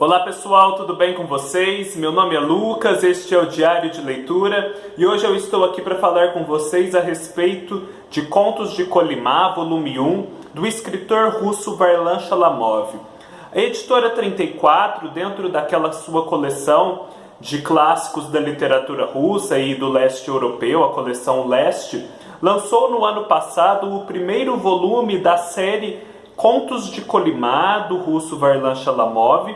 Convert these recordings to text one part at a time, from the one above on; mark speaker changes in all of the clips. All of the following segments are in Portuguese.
Speaker 1: Olá pessoal, tudo bem com vocês? Meu nome é Lucas, este é o Diário de Leitura e hoje eu estou aqui para falar com vocês a respeito de Contos de Kolimá, volume 1, do escritor russo Varlam Shalamov. A editora 34, dentro daquela sua coleção de clássicos da literatura russa e do leste europeu, a coleção Leste, lançou no ano passado o primeiro volume da série Contos de Kolimá, do russo Varlam Shalamov,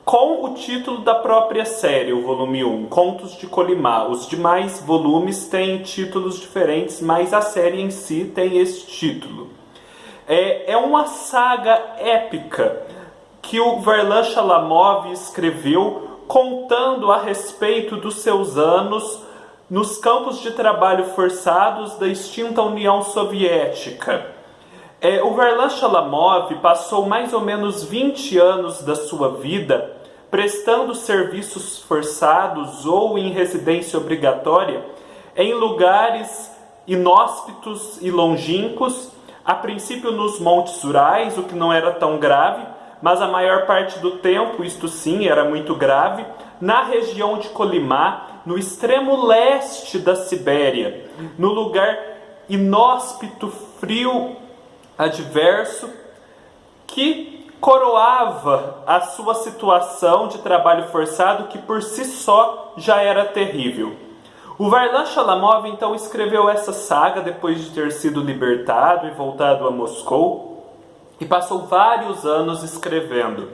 Speaker 1: com o título da própria série, o volume 1, Contos de Kolimá. Os demais volumes têm títulos diferentes, mas a série em si tem esse título. É uma saga épica que o Varlam Shalamov escreveu contando a respeito dos seus anos nos campos de trabalho forçados da extinta União Soviética. O Varlam Shalamov passou mais ou menos 20 anos da sua vida prestando serviços forçados ou em residência obrigatória em lugares inóspitos e longínquos, a princípio nos Montes Urais, o que não era tão grave, mas a maior parte do tempo, isto sim, era muito grave, na região de Kolimá, no extremo leste da Sibéria, no lugar inóspito, frio, adverso, que coroava a sua situação de trabalho forçado, que por si só já era terrível. O Varlam Shalamov então escreveu essa saga depois de ter sido libertado e voltado a Moscou, e passou vários anos escrevendo.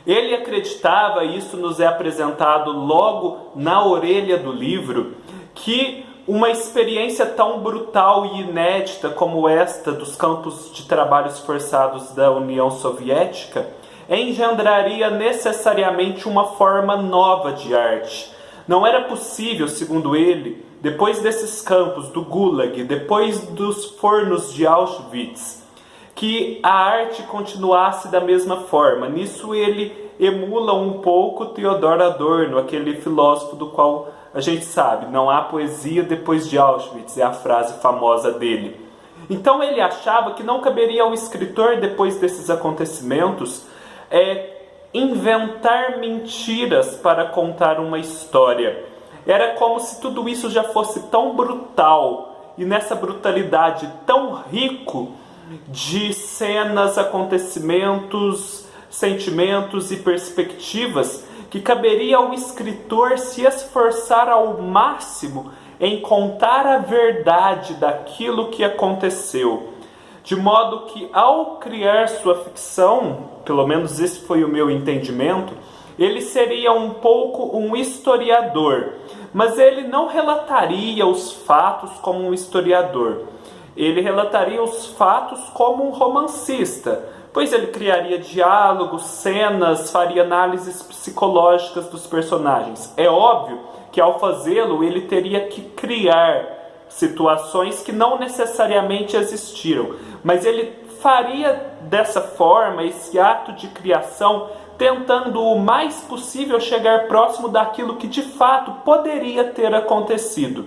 Speaker 1: Ele acreditava, isso nos é apresentado logo na orelha do livro, que uma experiência tão brutal e inédita como esta dos campos de trabalhos forçados da União Soviética engendraria necessariamente uma forma nova de arte. Não era possível, segundo ele, depois desses campos do Gulag, depois dos fornos de Auschwitz, que a arte continuasse da mesma forma. Nisso ele emula um pouco Theodor Adorno, aquele filósofo do qual a gente sabe, não há poesia depois de Auschwitz, é a frase famosa dele. Então ele achava que não caberia ao escritor, depois desses acontecimentos, inventar mentiras para contar uma história. Era como se tudo isso já fosse tão brutal, e nessa brutalidade tão rico de cenas, acontecimentos, sentimentos e perspectivas, que caberia ao escritor se esforçar ao máximo em contar a verdade daquilo que aconteceu. De modo que, ao criar sua ficção, pelo menos esse foi o meu entendimento, ele seria um pouco um historiador, mas ele não relataria os fatos como um historiador. Ele relataria os fatos como um romancista, pois ele criaria diálogos, cenas, faria análises psicológicas dos personagens. É óbvio que ao fazê-lo ele teria que criar situações que não necessariamente existiram, mas ele faria dessa forma esse ato de criação, tentando o mais possível chegar próximo daquilo que de fato poderia ter acontecido.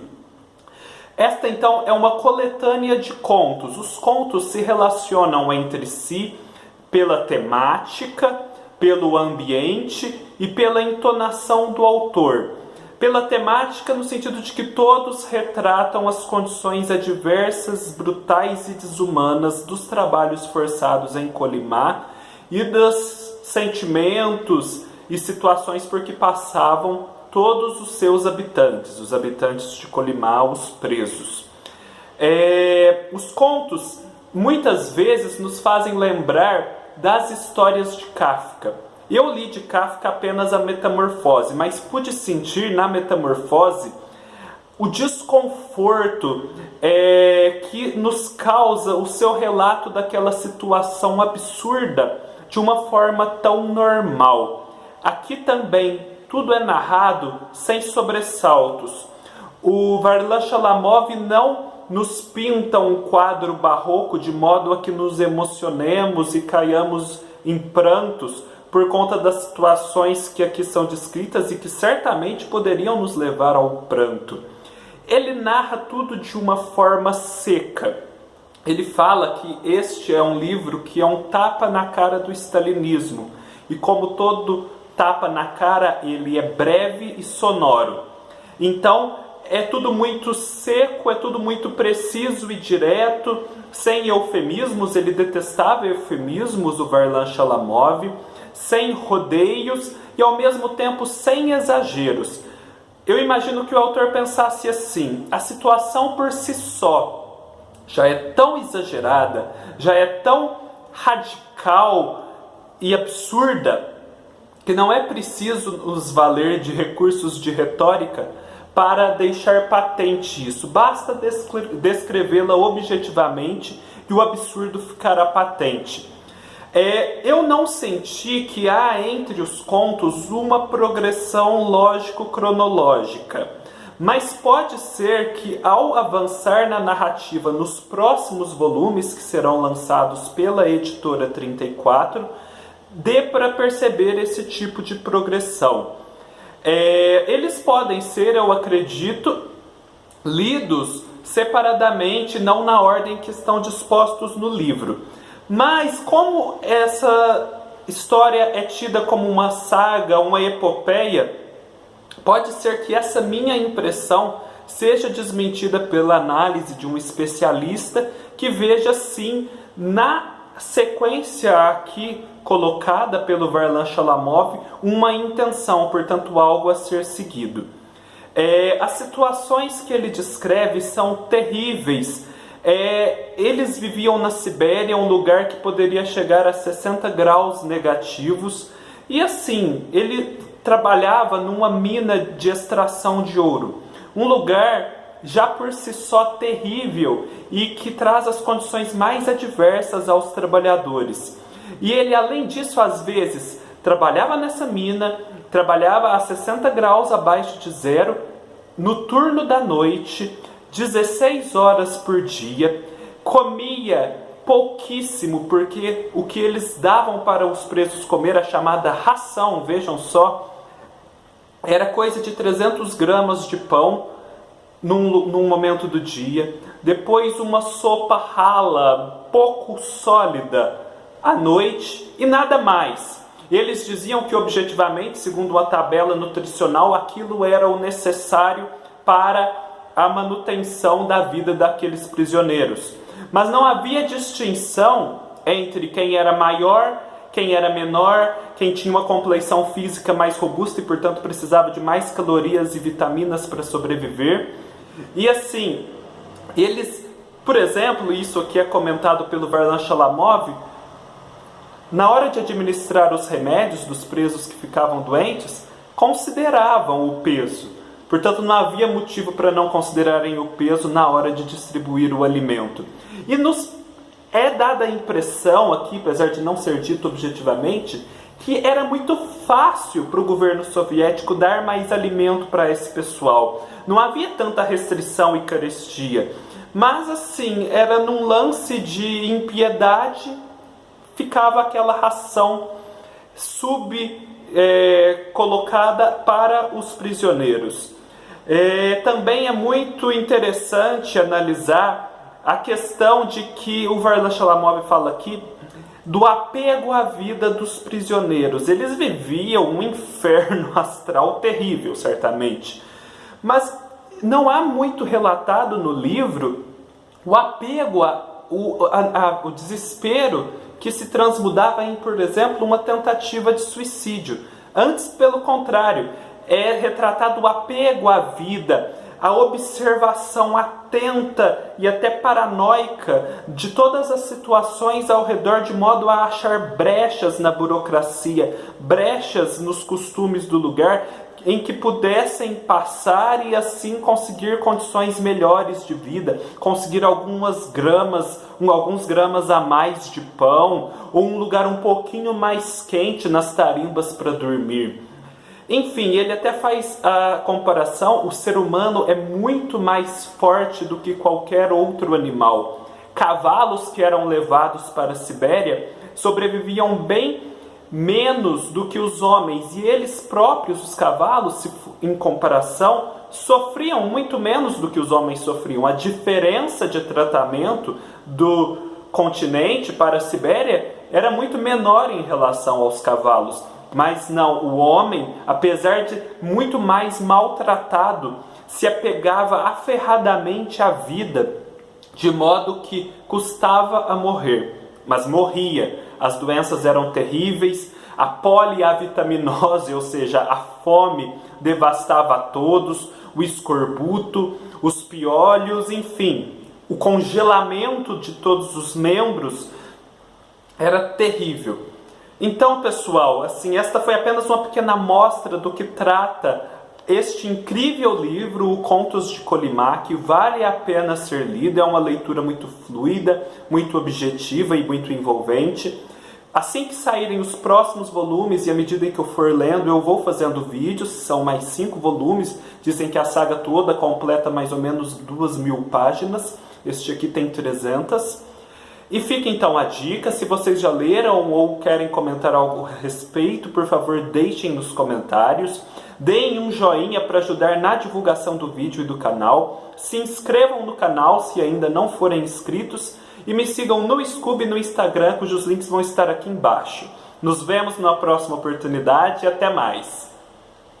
Speaker 1: Esta então é uma coletânea de contos. Os contos se relacionam entre si pela temática, pelo ambiente e pela entonação do autor. Pela temática, no sentido de que todos retratam as condições adversas, brutais e desumanas dos trabalhos forçados em Kolimá e dos sentimentos e situações por que passavam todos os seus habitantes, os habitantes de Kolimá, os presos. Os contos muitas vezes nos fazem lembrar das histórias de Kafka. Eu li de Kafka apenas a Metamorfose, mas pude sentir na Metamorfose o desconforto que nos causa o seu relato daquela situação absurda de uma forma tão normal. Aqui também tudo é narrado sem sobressaltos. O Varlam Shalamov não nos pinta um quadro barroco de modo a que nos emocionemos e caiamos em prantos por conta das situações que aqui são descritas e que certamente poderiam nos levar ao pranto. Ele narra tudo de uma forma seca. Ele fala que este é um livro que é um tapa na cara do stalinismo. E como todo tapa na cara, ele é breve e sonoro. Então, é tudo muito seco, é tudo muito preciso e direto, sem eufemismos. Ele detestava eufemismos, o Varlam Shalamov, sem rodeios e ao mesmo tempo sem exageros. Eu imagino que o autor pensasse assim: a situação por si só já é tão exagerada, já é tão radical e absurda, que não é preciso nos valer de recursos de retórica para deixar patente isso. Basta descrevê-la objetivamente e o absurdo ficará patente. Eu não senti que há entre os contos uma progressão lógico-cronológica, mas pode ser que ao avançar na narrativa nos próximos volumes que serão lançados pela editora 34, dê para perceber esse tipo de progressão. Eles podem ser, eu acredito, lidos separadamente, não na ordem que estão dispostos no livro. Mas como essa história é tida como uma saga, uma epopeia, pode ser que essa minha impressão seja desmentida pela análise de um especialista que veja, sim, na sequência aqui colocada pelo Varlam Shalamov, uma intenção, portanto algo a ser seguido. As situações que ele descreve são terríveis. Eles viviam na Sibéria, um lugar que poderia chegar a 60 graus negativos, e assim, ele trabalhava numa mina de extração de ouro, um lugar já por si só terrível e que traz as condições mais adversas aos trabalhadores. E ele, além disso, às vezes, trabalhava nessa mina, trabalhava a 60 graus abaixo de zero, no turno da noite, 16 horas por dia, comia pouquíssimo, porque o que eles davam para os presos comer, a chamada ração, vejam só, era coisa de 300 gramas de pão num momento do dia, depois uma sopa rala, pouco sólida, à noite e nada mais. Eles diziam que objetivamente, segundo uma tabela nutricional, aquilo era o necessário para a manutenção da vida daqueles prisioneiros. Mas não havia distinção entre quem era maior, quem era menor, quem tinha uma complexão física mais robusta e, portanto, precisava de mais calorias e vitaminas para sobreviver. E assim, eles, por exemplo, isso aqui é comentado pelo Varlam Shalamov, na hora de administrar os remédios dos presos que ficavam doentes, consideravam o peso. Portanto, não havia motivo para não considerarem o peso na hora de distribuir o alimento. E nos é dada a impressão aqui, apesar de não ser dito objetivamente, que era muito fácil para o governo soviético dar mais alimento para esse pessoal. Não havia tanta restrição e carestia. Mas assim, era num lance de impiedade, ficava aquela ração colocada para os prisioneiros. Também é muito interessante analisar a questão de que o Varlam Shalamov fala aqui do apego à vida dos prisioneiros. Eles viviam um inferno astral terrível, certamente. Mas não há muito relatado no livro o apego, o desespero que se transmudava em, por exemplo, uma tentativa de suicídio. Antes, pelo contrário, é retratado o apego à vida, a observação atenta e até paranoica de todas as situações ao redor, de modo a achar brechas na burocracia, brechas nos costumes do lugar, em que pudessem passar e assim conseguir condições melhores de vida, conseguir alguns gramas a mais de pão, ou um lugar um pouquinho mais quente nas tarimbas para dormir. Enfim, ele até faz a comparação: o ser humano é muito mais forte do que qualquer outro animal. Cavalos que eram levados para a Sibéria sobreviviam bem menos do que os homens, e eles próprios, os cavalos, em comparação, sofriam muito menos do que os homens sofriam. A diferença de tratamento do continente para a Sibéria era muito menor em relação aos cavalos. Mas não, o homem, apesar de muito mais maltratado, se apegava aferradamente à vida, de modo que custava a morrer, mas morria. As doenças eram terríveis, a poliavitaminose, ou seja, a fome, devastava a todos, o escorbuto, os piolhos, enfim, o congelamento de todos os membros era terrível. Então, pessoal, assim, esta foi apenas uma pequena amostra do que trata este incrível livro, o Contos de Colimá, que vale a pena ser lido. É uma leitura muito fluida, muito objetiva e muito envolvente. Assim que saírem os próximos volumes, e à medida em que eu for lendo, eu vou fazendo vídeos. São mais 5 volumes, dizem que a saga toda completa mais ou menos 2.000 páginas. Este aqui tem 300. E fica então a dica, se vocês já leram ou querem comentar algo a respeito, por favor deixem nos comentários. Deem um joinha para ajudar na divulgação do vídeo e do canal. Se inscrevam no canal se ainda não forem inscritos. E me sigam no Scoob e no Instagram, cujos links vão estar aqui embaixo. Nos vemos na próxima oportunidade e até mais!